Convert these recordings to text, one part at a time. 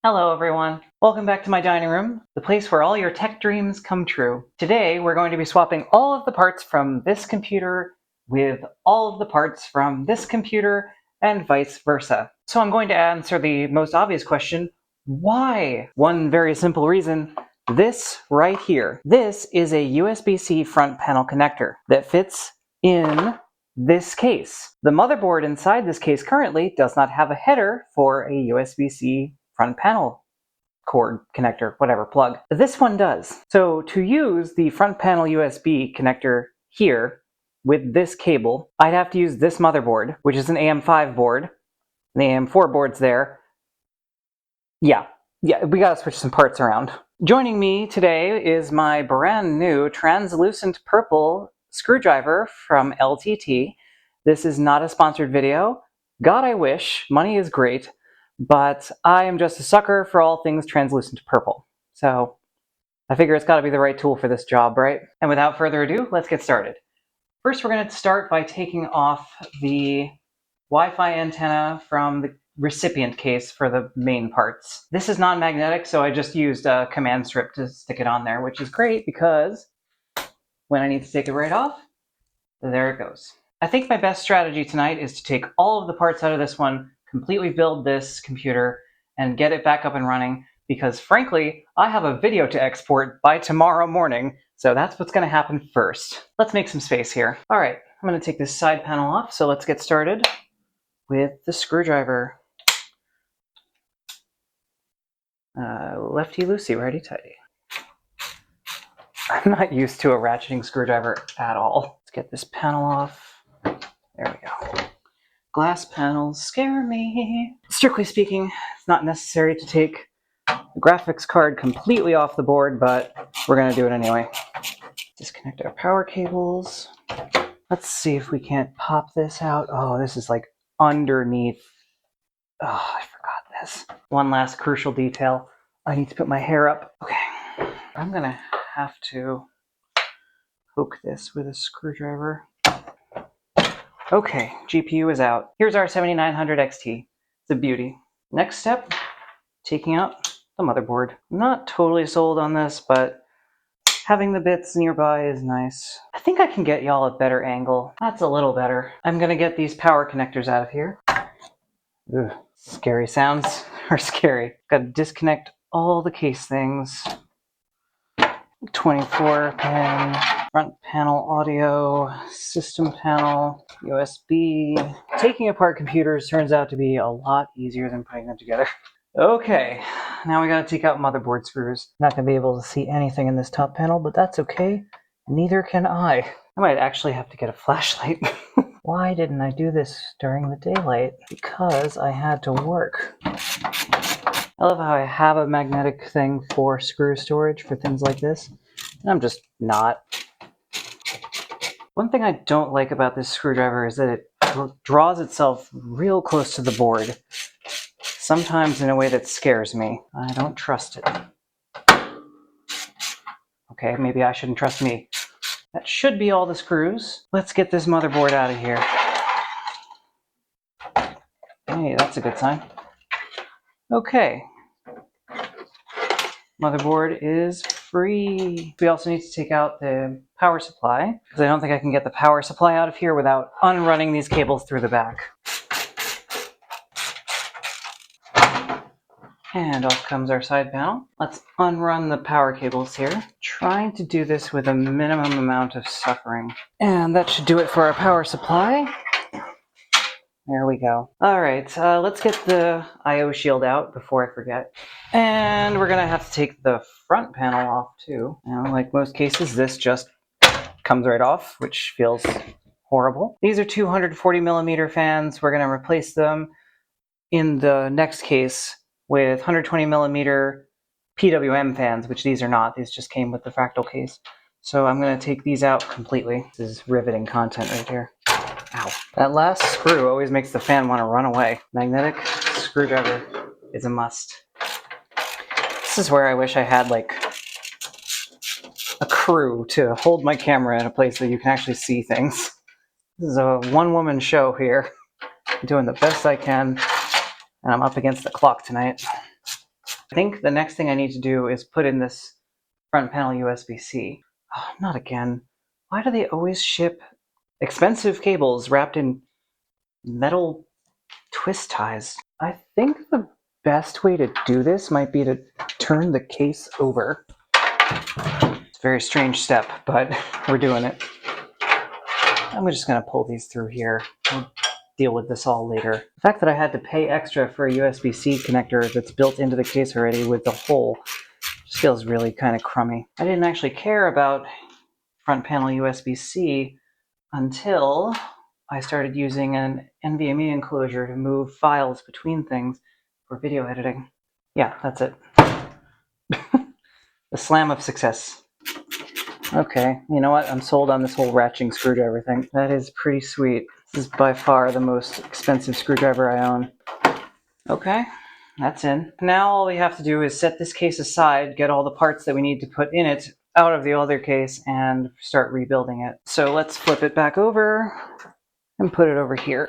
Hello everyone. Welcome back to my dining room, the place where all your tech dreams come true. Today we're going to be swapping all of the parts from this computer with all of the parts from this computer and vice versa. So I'm going to answer the most obvious question, why? One very simple reason, this right here. This is a USB-C front panel connector that fits in this case. The motherboard inside this case currently does not have a header for a USB-C front panel cord connector, whatever, plug. This one does. So to use the front panel USB connector here with this cable, I'd have to use this motherboard, which is an AM5 board, and the AM4 board's there. Yeah, we gotta switch some parts around. Joining me today is my brand new translucent purple screwdriver from LTT. This is not a sponsored video. God, I wish. Money is great. But I am just a sucker for all things translucent purple. So I figure it's got to be the right tool for this job, right? And without further ado, let's get started. First, we're going to start by taking off the Wi-Fi antenna from the recipient case for the main parts. This is non-magnetic, so I just used a command strip to stick it on there, which is great because when I need to take it right off, there it goes. I think my best strategy tonight is to take all of the parts out of this one, completely build this computer, and get it back up and running, because frankly, I have a video to export by tomorrow morning, so that's what's going to happen first. Let's make some space here. All right, I'm going to take this side panel off, so let's get started with the screwdriver. Lefty-loosey, righty-tighty. I'm not used to a ratcheting screwdriver at all. Let's get this panel off. There we go. Glass panels scare me. Strictly speaking, it's not necessary to take the graphics card completely off the board, but we're going to do it anyway. Disconnect our power cables. Let's see if we can't pop this out. Oh, this is like underneath. Oh, I forgot this. One last crucial detail. I need to put my hair up. Okay. I'm going to have to poke this with a screwdriver. Okay, GPU is out. Here's our 7900 XT. It's a beauty. Next step, taking out the motherboard. I'm not totally sold on this, but having the bits nearby is nice. I think I can get y'all a better angle. That's a little better. I'm gonna get these power connectors out of here. Ugh, scary sounds are scary. Gotta disconnect all the case things. 24 pin, front panel audio, system panel, USB. Taking apart computers turns out to be a lot easier than putting them together. Okay, now we gotta take out motherboard screws. Not gonna be able to see anything in this top panel, but that's okay. Neither can I. I might actually have to get a flashlight. Why didn't I do this during the daylight? Because I had to work. I love how I have a magnetic thing for screw storage for things like this, and I'm just not. One thing I don't like about this screwdriver is that it draws itself real close to the board, sometimes in a way that scares me. I don't trust it. Okay, maybe I shouldn't trust me. That should be all the screws. Let's get this motherboard out of here. Hey, that's a good sign. Okay. Motherboard is free. We also need to take out the power supply, because I don't think I can get the power supply out of here without unrunning these cables through the back. And off comes our side panel. Let's unrun the power cables here. Trying to do this with a minimum amount of suffering. And that should do it for our power supply. There we go. All right, let's get the I/O shield out before I forget. And we're gonna have to take the front panel off too. Now, like most cases, this just comes right off, which feels horrible. These are 240 millimeter fans. We're gonna replace them in the next case with 120 millimeter PWM fans, which these are not. These just came with the Fractal case. So I'm gonna take these out completely. This is riveting content right here. Ow. That last screw always makes the fan want to run away. Magnetic screwdriver is a must. This is where I wish I had like a crew to hold my camera in a place that you can actually see things. This is a one-woman show here. I'm doing the best I can, and I'm up against the clock tonight. I think the next thing I need to do is put in this front panel USB-C. Oh, not again. Why do they always ship expensive cables wrapped in metal twist ties? I think the best way to do this might be to turn the case over. It's a very strange step, but we're doing it. I'm just going to pull these through here. We'll deal with this all later. The fact that I had to pay extra for a USB-C connector that's built into the case already with the hole just feels really kind of crummy. I didn't actually care about front panel USB-C until I started using an NVMe enclosure to move files between things for video editing. Yeah, that's it. The slam of success. Okay, you know what? I'm sold on this whole ratcheting screwdriver thing. That is pretty sweet. This is by far the most expensive screwdriver I own. Okay, that's in. Now all we have to do is set this case aside, get all the parts that we need to put in it out of the other case, and start rebuilding it. So let's flip it back over and put it over here.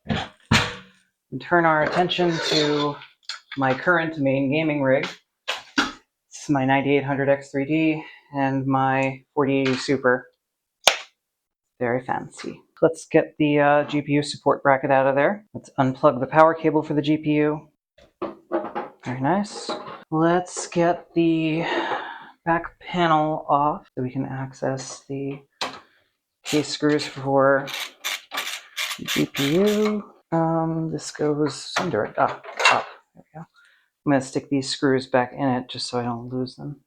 And turn our attention to my current main gaming rig. This is my 9800X3D and my 4080 Super. Very fancy. Let's get the GPU support bracket out of there. Let's unplug the power cable for the GPU. Very nice. Let's get the back panel off so we can access the case screws for the GPU. This goes under it. Up. There we go. I'm going to stick these screws back in it just so I don't lose them.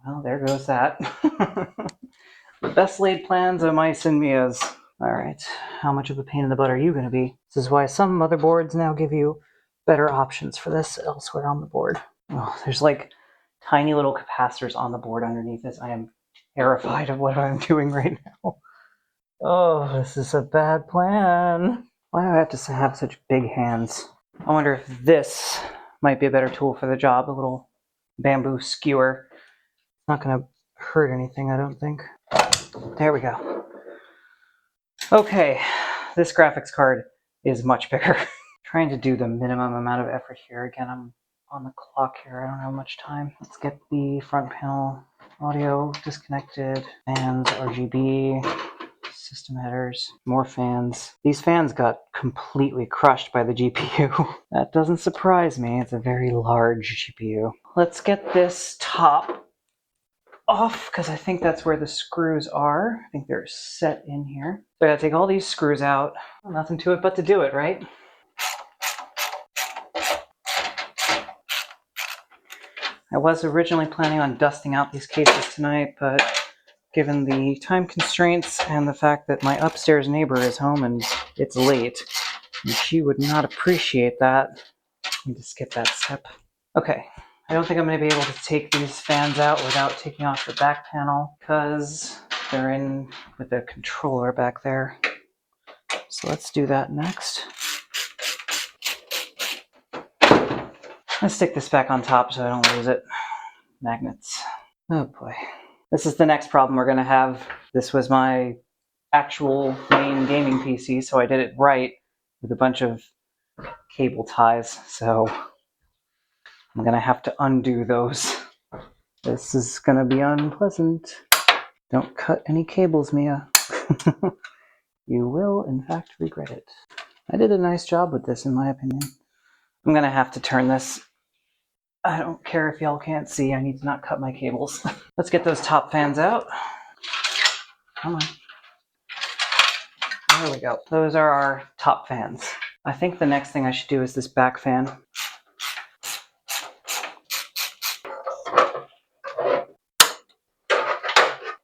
Well, there goes that. The best laid plans are mice and Mia's. Alright, how much of a pain in the butt are you going to be? This is why some motherboards now give you better options for this elsewhere on the board. Oh, there's like tiny little capacitors on the board underneath this. I am terrified of what I'm doing right now. Oh, this is a bad plan. Why do I have to have such big hands? I wonder if this might be a better tool for the job, a little bamboo skewer. It's not going to hurt anything, I don't think. There we go. Okay, this graphics card is much bigger. Trying to do the minimum amount of effort here. Again, I'm on the clock here. I don't have much time. Let's get the front panel audio disconnected. Fans, RGB, system headers, more fans. These fans got completely crushed by the GPU. That doesn't surprise me. It's a very large GPU. Let's get this top off because I think that's where the screws are. I think they're set in here. So I gotta take all these screws out. Well, nothing to it but to do it, right? I was originally planning on dusting out these cases tonight, but given the time constraints and the fact that my upstairs neighbor is home and it's late, and she would not appreciate that, I need to skip that step. Okay. I don't think I'm going to be able to take these fans out without taking off the back panel because they're in with the controller back there. So let's do that next. Let's stick this back on top so I don't lose it. Magnets. Oh boy. This is the next problem we're going to have. This was my actual main gaming PC, so I did it right with a bunch of cable ties. So I'm going to have to undo those. This is going to be unpleasant. Don't cut any cables, Mia. You will, in fact, regret it. I did a nice job with this, in my opinion. I'm going to have to turn this. I don't care if y'all can't see. I need to not cut my cables. Let's get those top fans out. Come on. There we go. Those are our top fans. I think the next thing I should do is this back fan.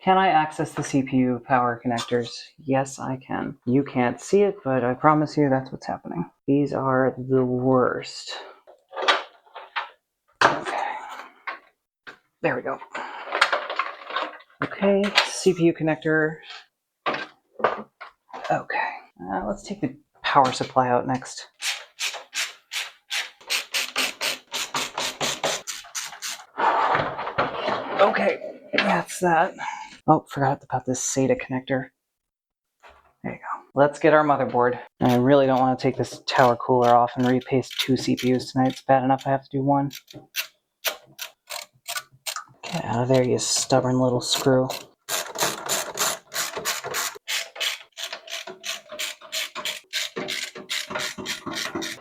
Can I access the CPU power connectors? Yes, I can. You can't see it, but I promise you that's what's happening. These are the worst. Okay. There we go. Okay, CPU connector. Okay. Let's take the power supply out next. Okay, that's that. Oh, forgot about this SATA connector. There you go. let's get our motherboard. And I really don't want to take this tower cooler off and repaste 2 CPUs tonight. It's bad enough I have to do 1. Get out of there, you stubborn little screw.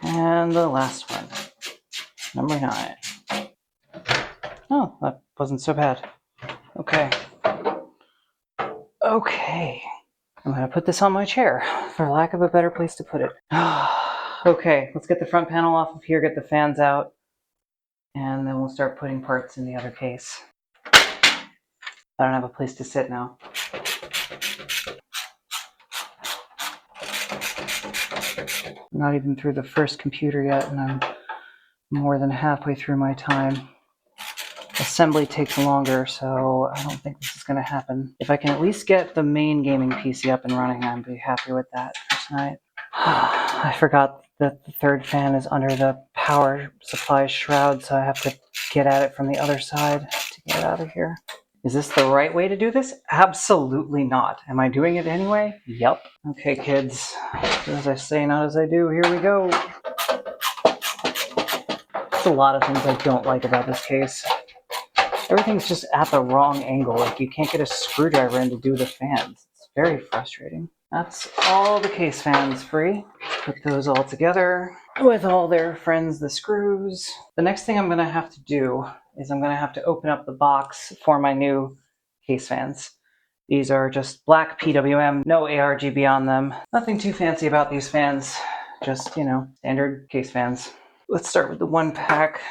And the last one, number 9. Oh, that wasn't so bad. Okay. Okay. I'm going to put this on my chair, for lack of a better place to put it. Okay, let's get the front panel off of here, get the fans out, and then we'll start putting parts in the other case. I don't have a place to sit now. I'm not even through the first computer yet, and I'm more than halfway through my time. Assembly takes longer, so I don't think this is going to happen. If I can at least get the main gaming PC up and running, I'd be happy with that for tonight. I forgot that the third fan is under the power supply shroud, so I have to get at it from the other side to get it out of here. Is this the right way to do this? Absolutely not. Am I doing it anyway? Yep. Okay, kids. As I say, not as I do. Here we go. There's a lot of things I don't like about this case. Everything's just at the wrong angle. Like, you can't get a screwdriver in to do the fans. It's very frustrating. That's all the case fans free. Put those all together with all their friends, the screws. The next thing I'm going to have to do is I'm going to have to open up the box for my new case fans. These are just black PWM, no ARGB on them. Nothing too fancy about these fans, just, you know, standard case fans. Let's start with the 1 pack.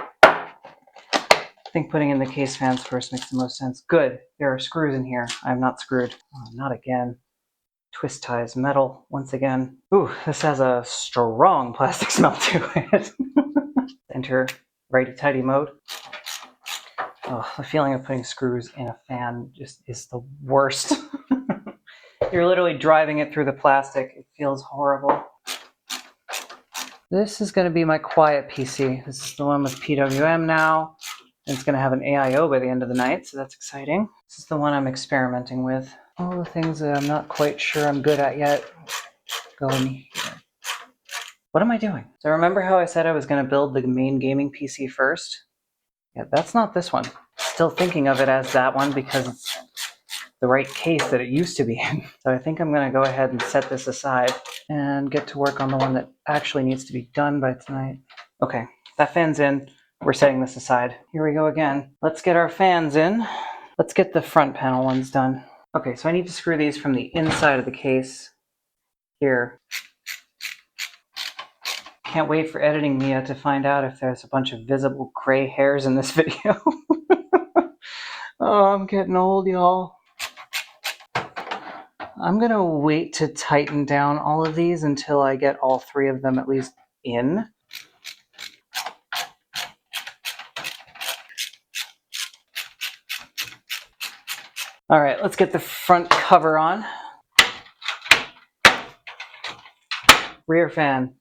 I think putting in the case fans first makes the most sense. Good, there are screws in here. I'm not screwed. Oh, not again. Twist ties, metal, once again. Ooh, this has a strong plastic smell to it. Enter righty-tighty mode. Oh, the feeling of putting screws in a fan just is the worst. You're literally driving it through the plastic. It feels horrible. This is going to be my quiet PC. This is the one with PWM now. It's going to have an AIO by the end of the night, so that's exciting. This is the one I'm experimenting with. All the things that I'm not quite sure I'm good at yet go in here. What am I doing? So remember how I said I was going to build the main gaming PC first? Yeah, that's not this one. Still thinking of it as that one because it's the right case that it used to be in. So I think I'm going to go ahead and set this aside and get to work on the one that actually needs to be done by tonight. Okay, that fan's in. We're setting this aside. Here we go again. Let's get our fans in. Let's get the front panel ones done. Okay, so I need to screw these from the inside of the case here. Can't wait for editing Mia to find out if there's a bunch of visible gray hairs in this video. Oh, I'm getting old, y'all. I'm gonna wait to tighten down all of these until I get all 3 of them at least in. All right, let's get the front cover on. Rear fan.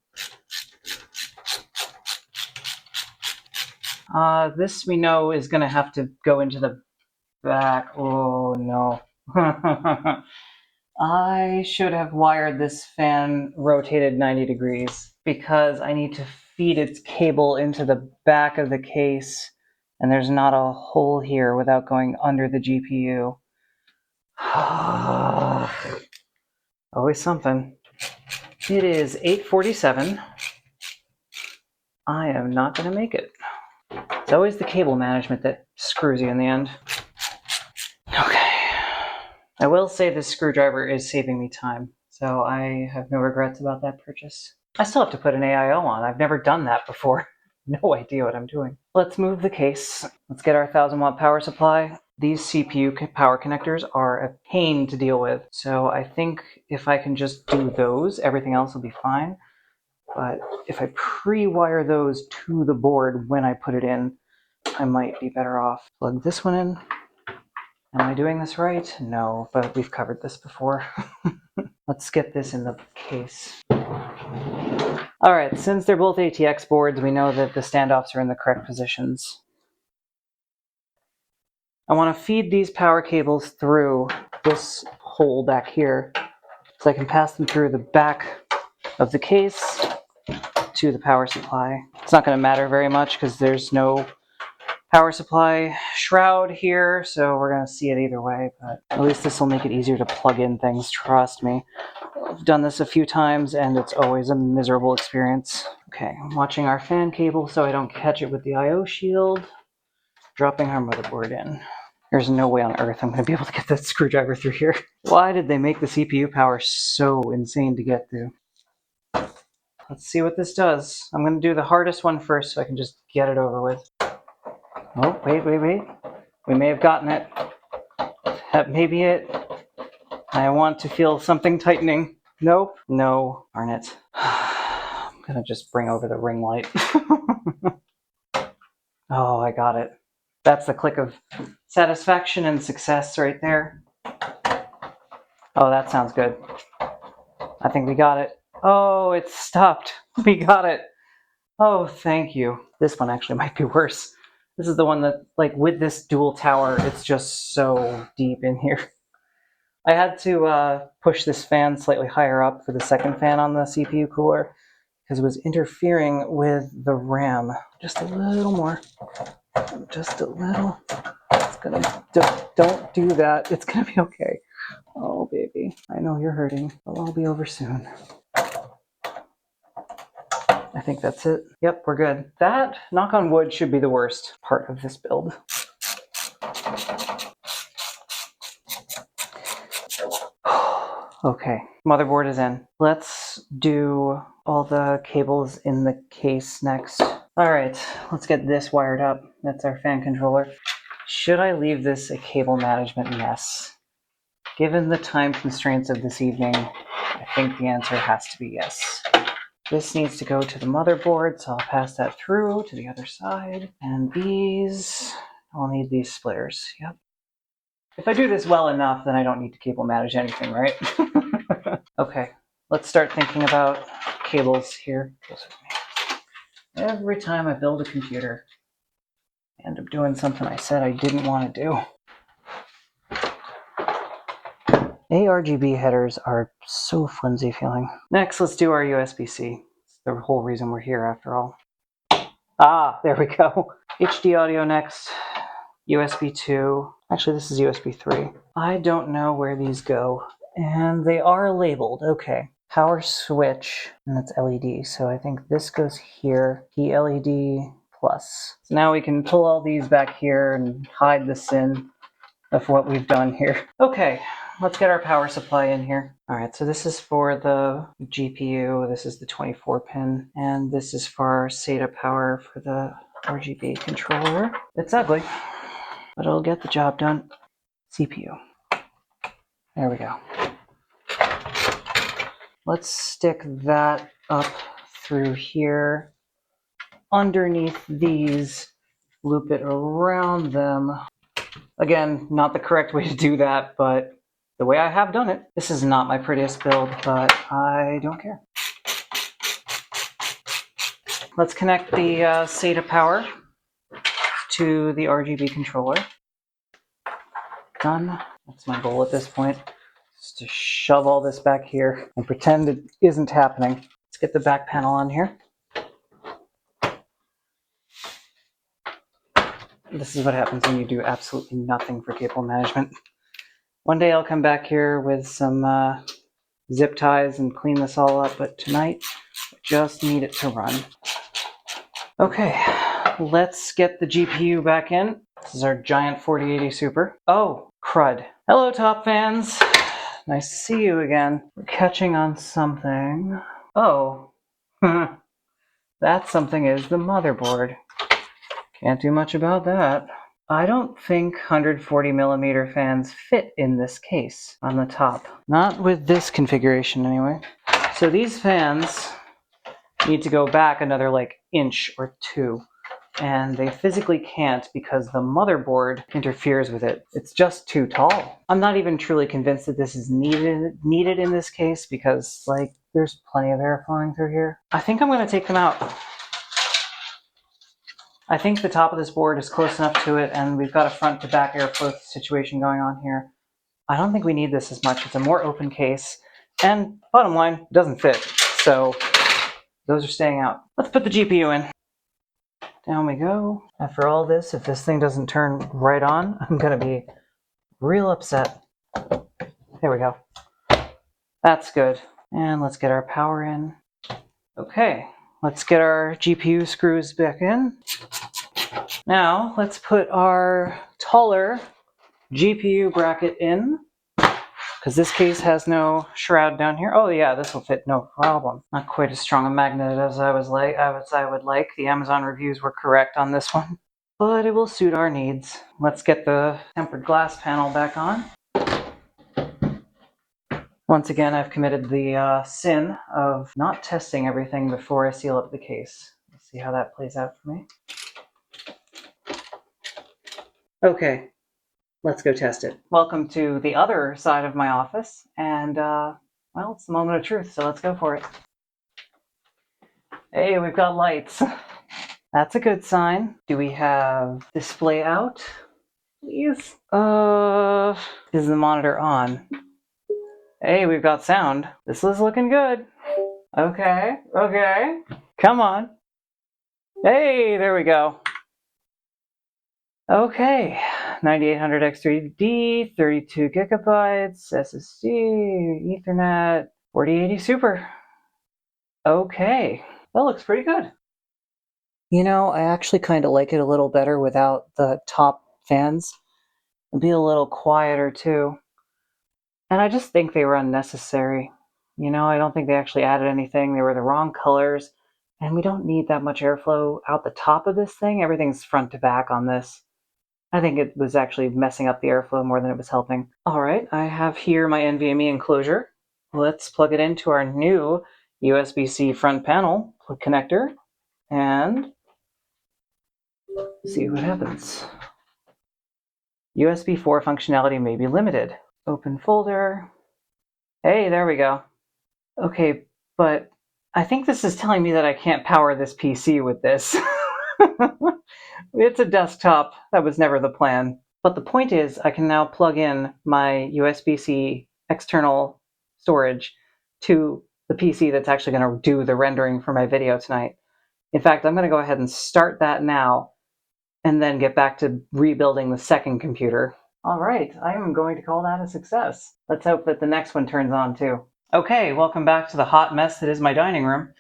This we know is gonna have to go into the back. Oh no. I should have wired this fan rotated 90 degrees because I need to feed its cable into the back of the case, and there's not a hole here without going under the GPU. Always something. It is 8:47. I am not going to make it. It's always the cable management that screws you in the end. Okay. I will say this screwdriver is saving me time, so I have no regrets about that purchase. I still have to put an AIO on. I've never done that before. No idea what I'm doing. Let's move the case. Let's get our 1000-watt power supply. These CPU power connectors are a pain to deal with, so I think if I can just do those, everything else will be fine. But if I pre-wire those to the board when I put it in, I might be better off. Plug this one in. Am I doing this right? No, but we've covered this before. Let's get this in the case. All right, since they're both ATX boards, we know that the standoffs are in the correct positions. I want to feed these power cables through this hole back here, so I can pass them through the back of the case to the power supply. It's not going to matter very much because there's no power supply shroud here, so we're going to see it either way, but at least this will make it easier to plug in things, trust me. I've done this a few times and it's always a miserable experience. Okay, I'm watching our fan cable so I don't catch it with the I/O shield. Dropping our motherboard in. There's no way on earth I'm going to be able to get that screwdriver through here. Why did they make the CPU power so insane to get through? Let's see what this does. I'm going to do the hardest one first so I can just get it over with. Oh, wait. We may have gotten it. That may be it. I want to feel something tightening. Nope. No. Darn it. I'm going to just bring over the ring light. Oh, I got it. That's the click of satisfaction and success right there. Oh, that sounds good. I think we got it. Oh, it stopped. We got it. Oh, thank you. This one actually might be worse. This is the one that, like, with this dual tower, it's just so deep in here. I had to push this fan slightly higher up for the second fan on the CPU cooler because it was interfering with the RAM. Just a little more. Just a little. It's gonna, don't do that. It's gonna be okay. Oh, baby. I know you're hurting. It'll all be over soon. I think that's it. Yep, we're good. That, knock on wood, should be the worst part of this build. Okay, motherboard is in. Let's do all the cables in the case next. All right, let's get this wired up. That's our fan controller. Should I leave this a cable management mess? Given the time constraints of this evening, I think the answer has to be yes. This needs to go to the motherboard, so I'll pass that through to the other side. And these, I'll need these splitters, yep. If I do this well enough, then I don't need to cable manage anything, right? Okay, let's start thinking about cables here. Every time I build a computer, I end up doing something I said I didn't want to do. ARGB headers are so flimsy feeling. Next, let's do our USB-C. It's the whole reason we're here after all. Ah, there we go. HD audio next. USB 2. Actually, this is USB 3. I don't know where these go. And they are labeled. Okay. Power switch. And that's LED. So I think this goes here. Key LED plus. So now we can pull all these back here and hide the sin of what we've done here. Okay. Let's get our power supply in here. All right, so this is for the GPU. This is the 24 pin, and this is for our SATA power for the RGB controller. It's ugly, but it'll get the job done. CPU. There we go. Let's stick that up through here, underneath these, loop it around them. Again, not the correct way to do that, but the way I have done it. This is not my prettiest build, but I don't care. Let's connect the SATA power to the RGB controller. Done. That's my goal at this point, just to shove all this back here and pretend it isn't happening. Let's get the back panel on here. This is what happens when you do absolutely nothing for cable management. One day I'll come back here with some zip ties and clean this all up, but tonight I just need it to run. Okay, let's get the GPU back in. This is our giant 4080 Super. Oh, crud. Hello, Top fans. Nice to see you again. We're catching on something. Oh, that something is the motherboard. Can't do much about that. I don't think 140mm fans fit in this case on the top. Not with this configuration anyway. So these fans need to go back another like inch or two, and they physically can't because the motherboard interferes with it. It's just too tall. I'm not even truly convinced that this is needed in this case because like there's plenty of air flowing through here. I think I'm going to take them out. I think the top of this board is close enough to it, and we've got a front to back airflow situation going on here. I don't think we need this as much. It's a more open case. And bottom line, it doesn't fit. So those are staying out. Let's put the GPU in. Down we go. After all this, if this thing doesn't turn right on, I'm gonna be real upset. There we go. That's good. And let's get our power in. Okay, let's get our GPU screws back in. Now, let's put our taller GPU bracket in, because this case has no shroud down here. Oh yeah, this will fit no problem. Not quite as strong a magnet as I would like. The Amazon reviews were correct on this one, but it will suit our needs. Let's get the tempered glass panel back on. Once again, I've committed the sin of not testing everything before I seal up the case. Let's see how that plays out for me. Okay, let's go test it. Welcome to the other side of my office, and well, it's the moment of truth, so let's go for it. Hey, we've got lights. That's a good sign. Do we have display out? Please. Is the monitor on? Hey, we've got sound. This is looking good. Okay, okay. Come on. Hey, there we go. Okay, 9800X3D, 32 gigabytes, SSD, Ethernet, 4080 Super. Okay, that looks pretty good. You know, I actually kind of like it a little better without the top fans. It'll be a little quieter too. And I just think they were unnecessary. You know, I don't think they actually added anything. They were the wrong colors. And we don't need that much airflow out the top of this thing. Everything's front to back on this. I think it was actually messing up the airflow more than it was helping. All right, I have here my NVMe enclosure. Let's plug it into our new USB-C front panel connector and see what happens. USB 4 functionality may be limited. Open folder. Hey, there we go. Okay, but I think this is telling me that I can't power this PC with this. It's a desktop. That was never the plan. But the point is, I can now plug in my USB-C external storage to the PC that's actually going to do the rendering for my video tonight. In fact, I'm going to go ahead and start that now and then get back to rebuilding the second computer. All right, I am going to call that a success. Let's hope that the next one turns on too. Okay, welcome back to the hot mess that is my dining room.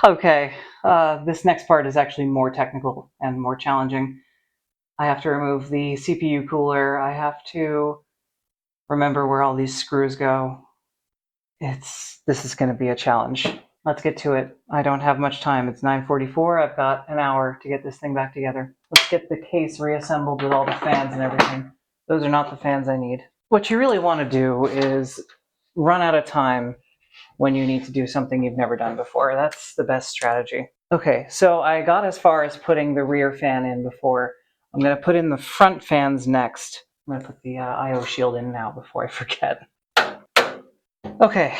Okay, this next part is actually more technical and more challenging. I have to remove the CPU cooler. I have to remember where all these screws go. This is going to be a challenge. Let's get to it. I don't have much time. It's 9:44. I've got an hour to get this thing back together. Let's get the case reassembled with all the fans and everything. Those are not the fans I need. What you really want to do is run out of time when you need to do something you've never done before. That's the best strategy. Okay, so I got as far as putting the rear fan in before. I'm going to put in the front fans next. I'm going to put the I/O shield in now before I forget. Okay,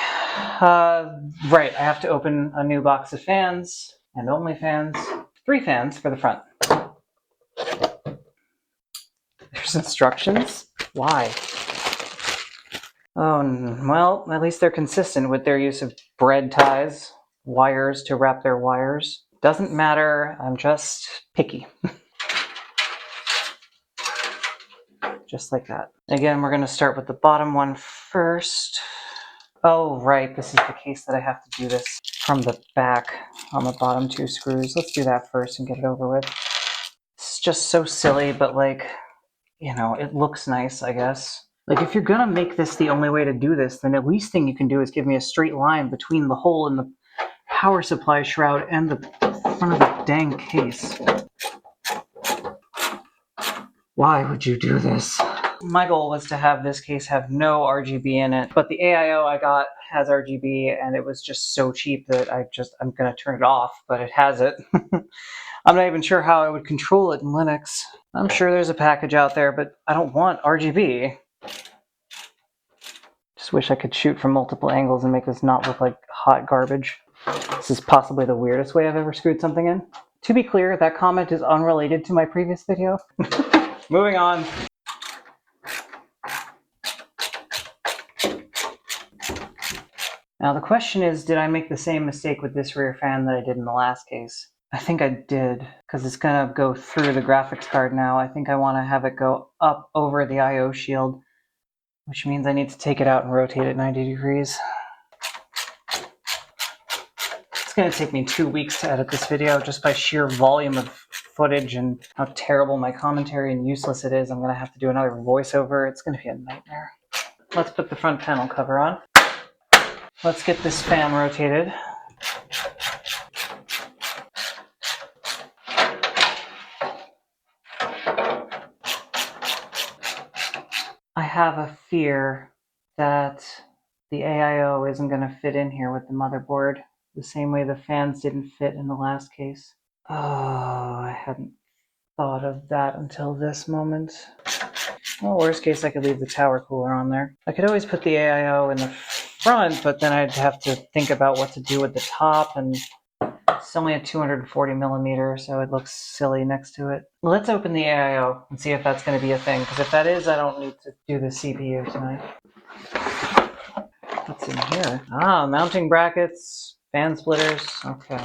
right, I have to open a new box of fans, and only fans. 3 fans for the front. There's instructions? Why? Oh, well, at least they're consistent with their use of bread ties, wires to wrap their wires. Doesn't matter, I'm just picky. Just like that. Again, we're going to start with the bottom one first. Oh, right, this is the case that I have to do this from the back on the bottom 2 screws. Let's do that first and get it over with. It's just so silly, but like, you know, it looks nice, I guess. Like, if you're gonna make this the only way to do this, then the least thing you can do is give me a straight line between the hole in the power supply shroud and the front of the dang case. Why would you do this? My goal was to have this case have no RGB in it, but the AIO I got has RGB, and it was just so cheap that I'm gonna turn it off, but it has it. I'm not even sure how I would control it in Linux. I'm sure there's a package out there, but I don't want RGB. Just wish I could shoot from multiple angles and make this not look like hot garbage. This is possibly the weirdest way I've ever screwed something in. To be clear, that comment is unrelated to my previous video. Moving on. Now the question is, did I make the same mistake with this rear fan that I did in the last case? I think I did, because it's gonna go through the graphics card now. I think I want to have it go up over the I/O shield, which means I need to take it out and rotate it 90 degrees. It's gonna take me 2 weeks to edit this video just by sheer volume of footage and how terrible my commentary and useless it is. I'm gonna have to do another voiceover. It's gonna be a nightmare. Let's put the front panel cover on. Let's get this fan rotated. I have a fear that the AIO isn't going to fit in here with the motherboard the same way the fans didn't fit in the last case. Oh, I hadn't thought of that until this moment. Well, worst case, I could leave the tower cooler on there. I could always put the AIO in the front, but then I'd have to think about what to do with the top, and it's only a 240 millimeter, so it looks silly next to it. Let's open the AIO and see if that's going to be a thing, because if that is, I don't need to do the CPU tonight. What's in here? Ah, mounting brackets, fan splitters. Okay.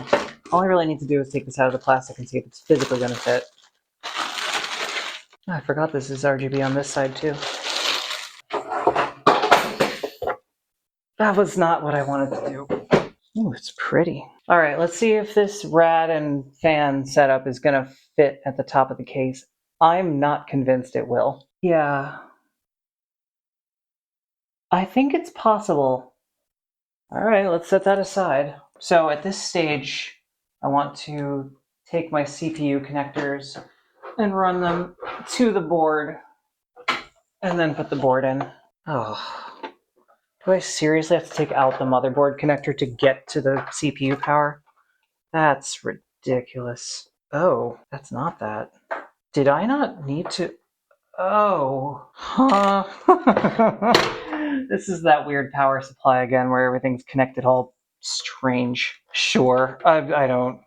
All I really need to do is take this out of the plastic and see if it's physically going to fit. Oh, I forgot this is RGB on this side too. That was not what I wanted to do. Ooh, it's pretty. All right, let's see if this rad and fan setup is going to fit at the top of the case. I'm not convinced it will. Yeah. I think it's possible. All right, let's set that aside. So at this stage, I want to take my CPU connectors and run them to the board and then put the board in. Oh, do I seriously have to take out the motherboard connector to get to the CPU power? That's ridiculous. Oh, that's not that. Did I not need to? Oh, huh. This is that weird power supply again where everything's connected all strange. Sure, I don't.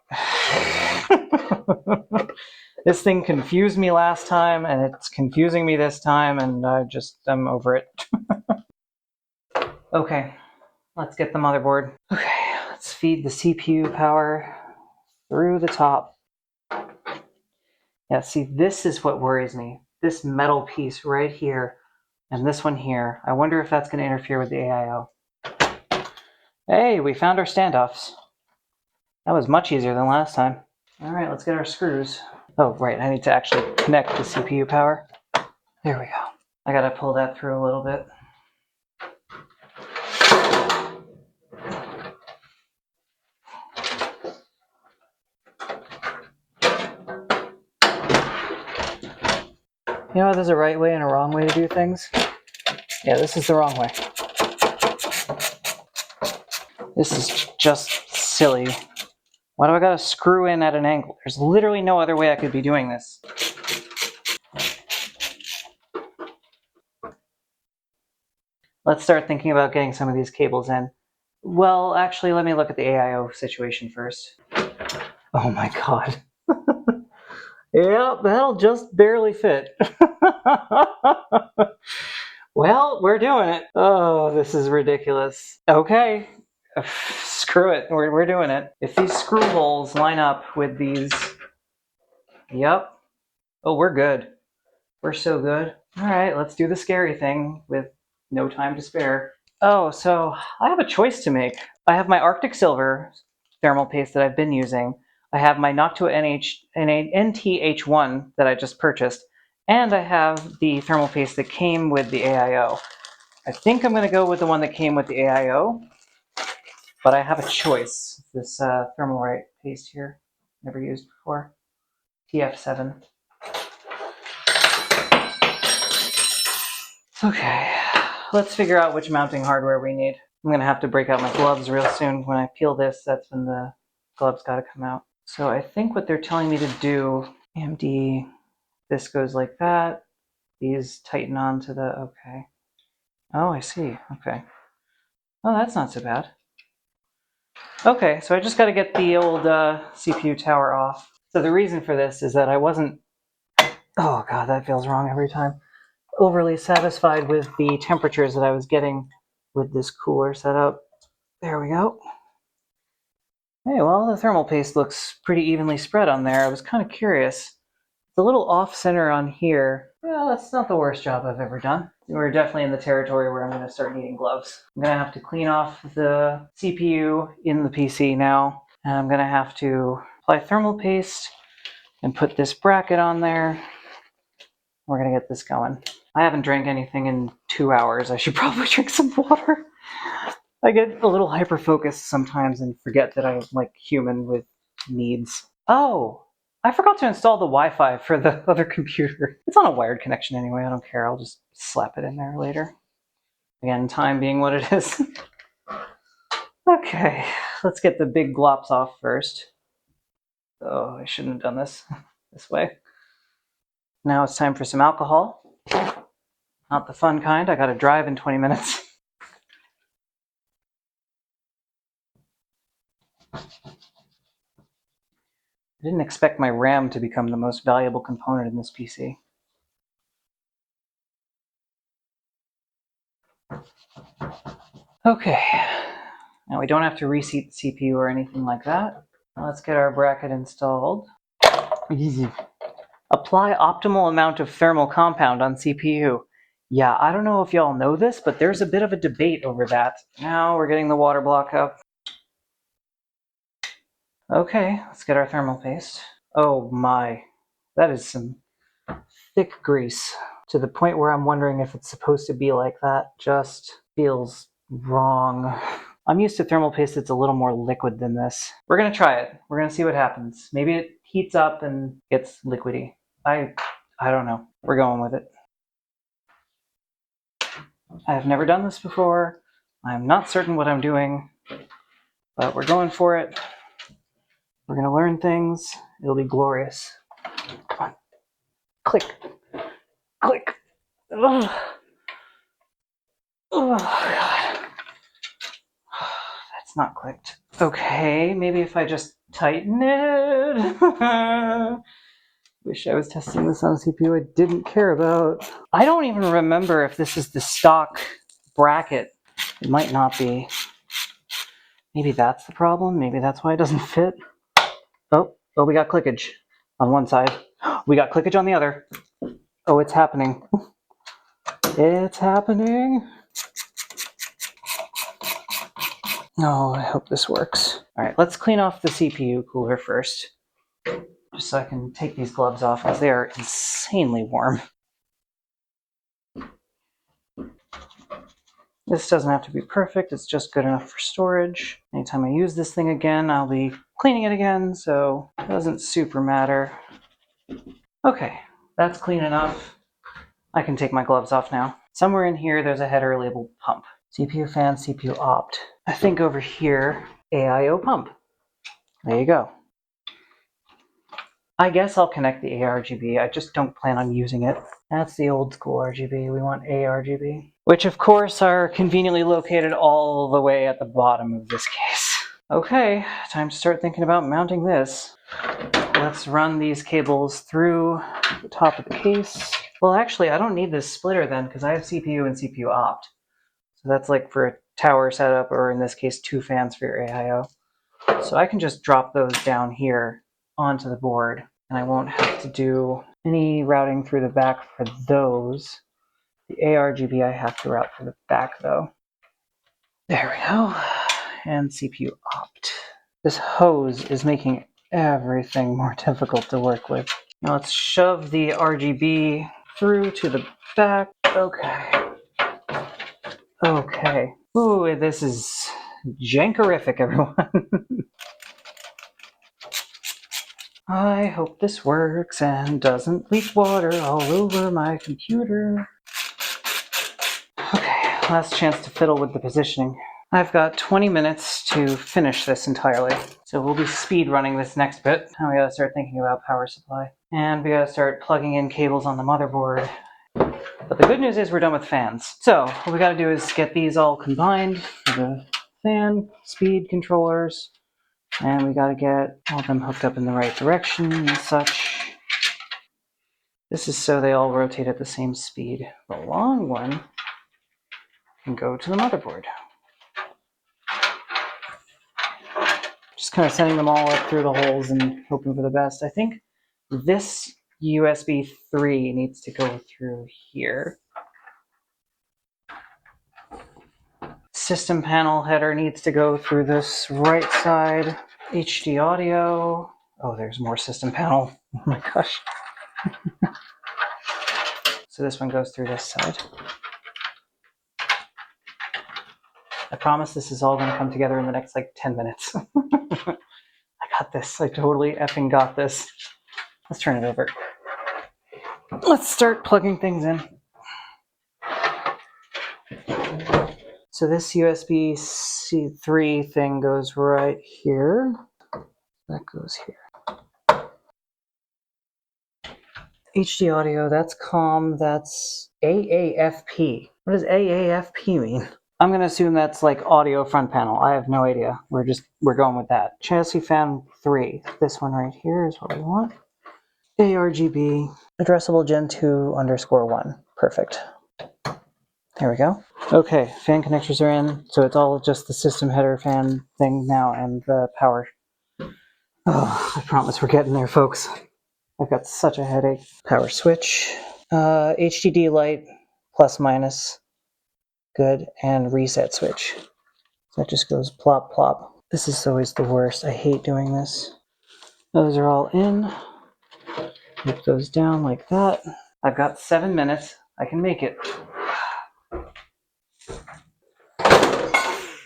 This thing confused me last time, and it's confusing me this time, and I'm over it. Okay, let's get the motherboard. Okay, let's feed the CPU power through the top. Yeah, see, this is what worries me. This metal piece right here, and this one here. I wonder if that's going to interfere with the AIO. Hey, we found our standoffs. That was much easier than last time. All right, let's get our screws. Oh, right, I need to actually connect the CPU power. There we go. I gotta pull that through a little bit. You know, there's a right way and a wrong way to do things. Yeah, this is the wrong way. This is just silly. Why do I gotta screw in at an angle? There's literally no other way I could be doing this. Let's start thinking about getting some of these cables in. Well, actually, let me look at the AIO situation first. Oh my god. Yep, that'll just barely fit. Well, we're doing it. Oh, this is ridiculous. Okay. Screw it. We're doing it. If these screw holes line up with these... Yep. Oh, we're good. We're so good. All right, let's do the scary thing with no time to spare. Oh, so I have a choice to make. I have my Arctic Silver thermal paste that I've been using. I have my Noctua NTH1 that I just purchased. And I have the thermal paste that came with the AIO. I think I'm going to go with the one that came with the AIO. But I have a choice. This Thermalright paste here. Never used before. TF7. Okay, let's figure out which mounting hardware we need. I'm gonna have to break out my gloves real soon. When I peel this, that's when the gloves gotta come out. So I think what they're telling me to do, AMD, this goes like that. These tighten onto the, okay. Oh, I see, okay. Oh, that's not so bad. Okay, so I just gotta get the old CPU tower off. So the reason for this is that I wasn't, oh god, that feels wrong every time, overly satisfied with the temperatures that I was getting with this cooler setup. There we go. Hey, well, the thermal paste looks pretty evenly spread on there. I was kind of curious. It's a little off-center on here. Well, that's not the worst job I've ever done. We're definitely in the territory where I'm going to start needing gloves. I'm going to have to clean off the CPU in the PC now. And I'm going to have to apply thermal paste and put this bracket on there. We're going to get this going. I haven't drank anything in 2 hours. I should probably drink some water. I get a little hyper-focused sometimes and forget that I'm like human with needs. Oh, I forgot to install the Wi-Fi for the other computer. It's on a wired connection anyway, I don't care. I'll just slap it in there later. Again, time being what it is. Okay, let's get the big glops off first. Oh, I shouldn't have done this way. Now it's time for some alcohol. Not the fun kind, I gotta drive in 20 minutes. I didn't expect my RAM to become the most valuable component in this PC. Okay, now we don't have to reseat the CPU or anything like that. Now let's get our bracket installed. Easy. Apply optimal amount of thermal compound on CPU. Yeah, I don't know if y'all know this, but there's a bit of a debate over that. Now we're getting the water block up. Okay, let's get our thermal paste. Oh my, that is some thick grease. To the point where I'm wondering if it's supposed to be like that. Just feels wrong. I'm used to thermal paste that's a little more liquid than this. We're gonna try it. We're gonna see what happens. Maybe it heats up and gets liquidy. I don't know. We're going with it. I have never done this before. I'm not certain what I'm doing, but we're going for it. We're gonna learn things. It'll be glorious. Come on. Click. Click. Ugh. Oh, God. That's not clicked. Okay, maybe if I just tighten it. Wish I was testing this on a CPU I didn't care about. I don't even remember if this is the stock bracket. It might not be. Maybe that's the problem. Maybe that's why it doesn't fit. Oh, we got clickage on one side. We got clickage on the other. Oh, it's happening. It's happening. Oh, I hope this works. All right, let's clean off the CPU cooler first, just so I can take these gloves off because they are insanely warm. This doesn't have to be perfect, it's just good enough for storage. Anytime I use this thing again, I'll be cleaning it again, so it doesn't super matter. Okay, that's clean enough. I can take my gloves off now. Somewhere in here, there's a header labeled pump. CPU fan, CPU opt. I think over here, AIO pump. There you go. I guess I'll connect the ARGB, I just don't plan on using it. That's the old school RGB, we want ARGB. Which of course are conveniently located all the way at the bottom of this case. Okay, time to start thinking about mounting this. Let's run these cables through the top of the case. Well, actually, I don't need this splitter then because I have CPU and CPU opt. So that's like for a tower setup, or in this case, 2 fans for your AIO. So I can just drop those down here onto the board, and I won't have to do any routing through the back for those. The ARGB I have to route for the back though. There we go. And CPU opt. This hose is making everything more difficult to work with. Now let's shove the RGB through to the back. Okay. Okay. Ooh, this is jankerific, everyone. I hope this works and doesn't leak water all over my computer. Okay, last chance to fiddle with the positioning. I've got 20 minutes to finish this entirely. So we'll be speed running this next bit. Now we gotta start thinking about power supply. And we gotta start plugging in cables on the motherboard. But the good news is we're done with fans. So what we gotta do is get these all combined for the fan, speed controllers, and we gotta get all of them hooked up in the right direction and such. This is so they all rotate at the same speed. The long one can go to the motherboard. Just kind of sending them all up through the holes and hoping for the best. I think this USB 3 needs to go through here. System panel header needs to go through this right side. HD audio. Oh, there's more system panel. Oh my gosh. So this one goes through this side. I promise this is all going to come together in the next like 10 minutes. I got this. I totally effing got this. Let's turn it over. Let's start plugging things in. So this USB C3 thing goes right here. That goes here. HD audio, that's COM, that's AAFP. What does AAFP mean? I'm going to assume that's like audio front panel. I have no idea. We're going with that. Chassis fan 3. This one right here is what we want. ARGB, addressable Gen 2_1. Perfect. There we go. Okay, fan connectors are in, so it's all just the system header fan thing now and the power. Oh, I promise we're getting there, folks. I've got such a headache. Power switch. HDD light, plus minus. Good. And reset switch. That just goes plop plop. This is always the worst. I hate doing this. Those are all in. Put those down like that. I've got 7 minutes. I can make it.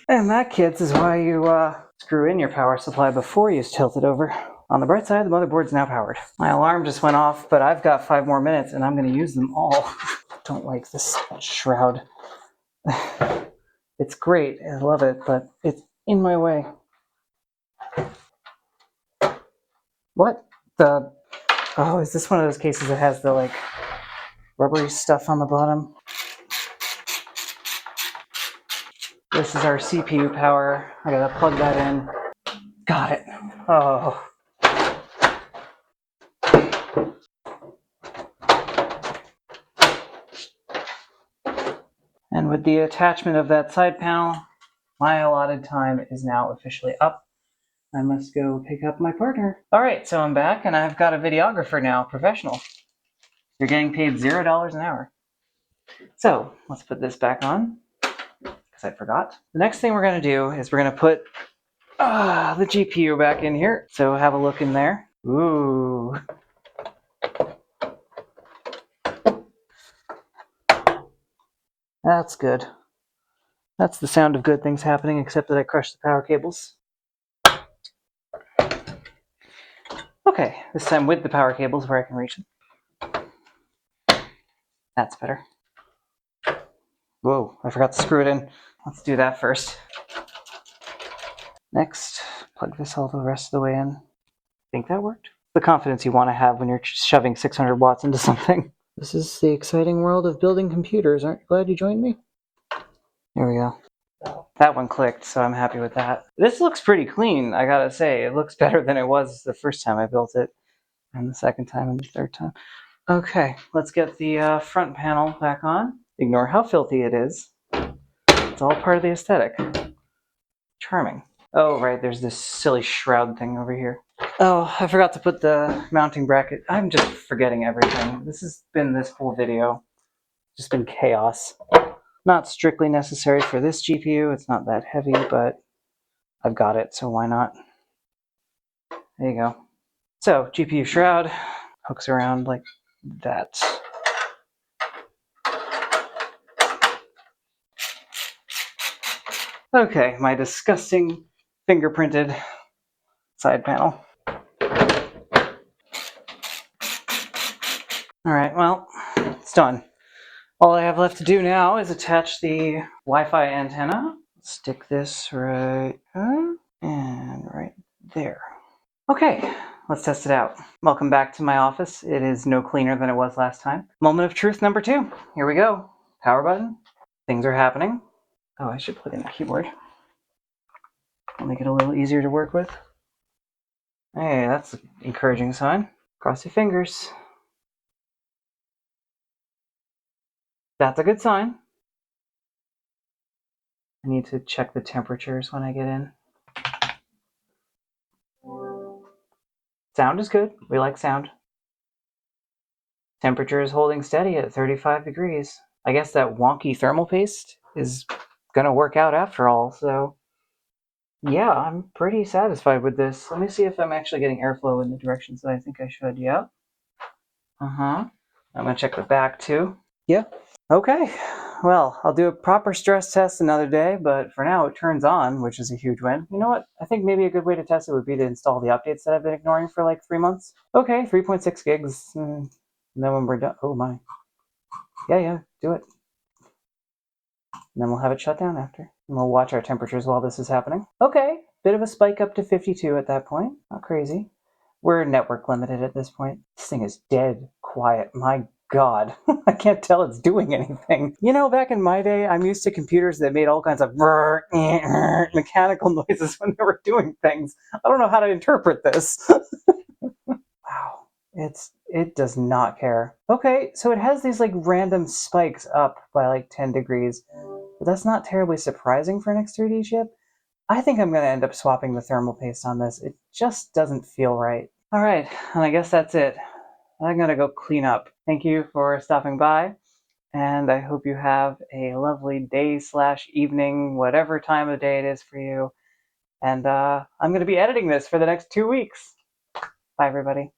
And that, kids, is why you screw in your power supply before you tilt it over. On the bright side, the motherboard's now powered. My alarm just went off, but I've got 5 more minutes and I'm going to use them all. Don't like this shroud. It's great. I love it, but it's in my way. What the? Oh, is this one of those cases that has the like rubbery stuff on the bottom? This is our CPU power. I gotta plug that in. Got it. Oh. And with the attachment of that side panel, my allotted time is now officially up. I must go pick up my partner. All right, so I'm back and I've got a videographer now, professional. You're getting paid $0 an hour. So let's put this back on because I forgot. The next thing we're gonna do is we're gonna put the GPU back in here. So have a look in there. Ooh. That's good. That's the sound of good things happening, except that I crushed the power cables. Okay, this time with the power cables where I can reach them. That's better. Whoa, I forgot to screw it in. Let's do that first. Next, plug this all the rest of the way in. Think that worked? The confidence you want to have when you're shoving 600 watts into something. This is the exciting world of building computers. Aren't you glad you joined me? There we go. That one clicked, so I'm happy with that. This looks pretty clean, I gotta say. It looks better than it was the first time I built it, and the second time, and the third time. Okay, let's get the front panel back on. Ignore how filthy it is. It's all part of the aesthetic. Charming. Oh, right, there's this silly shroud thing over here. Oh, I forgot to put the mounting bracket. I'm just forgetting everything. This has been this whole video. Just been chaos. Not strictly necessary for this GPU. It's not that heavy, but I've got it, so why not? There you go. So, GPU shroud hooks around like that. Okay, my disgusting fingerprinted side panel. Alright, well, it's done. All I have left to do now is attach the Wi-Fi antenna. Stick this right and right there. Okay, let's test it out. Welcome back to my office. It is no cleaner than it was last time. Moment of truth number 2. Here we go. Power button. Things are happening. Oh, I should plug in the keyboard. I'll make it a little easier to work with. Hey, that's an encouraging sign. Cross your fingers. That's a good sign. I need to check the temperatures when I get in. Sound is good. We like sound. Temperature is holding steady at 35 degrees. I guess that wonky thermal paste is gonna work out after all, so yeah, I'm pretty satisfied with this. Let me see if I'm actually getting airflow in the directions that I think I should. Yeah. Uh-huh. I'm gonna check the back too. Yeah. Okay. Well, I'll do a proper stress test another day, but for now it turns on, which is a huge win. You know what? I think maybe a good way to test it would be to install the updates that I've been ignoring for like 3 months. Okay, 3.6 gigs. And then when we're done, oh my. Yeah, do it. And then we'll have it shut down after. And we'll watch our temperatures while this is happening. Okay, bit of a spike up to 52 at that point. Not crazy. We're network limited at this point. This thing is dead quiet. My God, I can't tell it's doing anything. You know, back in my day, I'm used to computers that made all kinds of mechanical noises when they were doing things. I don't know how to interpret this. Wow, it does not care. Okay, so it has these like random spikes up by like 10 degrees, but that's not terribly surprising for an X3D chip. I think I'm going to end up swapping the thermal paste on this. It just doesn't feel right. All right, and I guess that's it. I'm going to go clean up. Thank you for stopping by, and I hope you have a lovely day / evening, whatever time of day it is for you. And I'm going to be editing this for the next 2 weeks. Bye, everybody.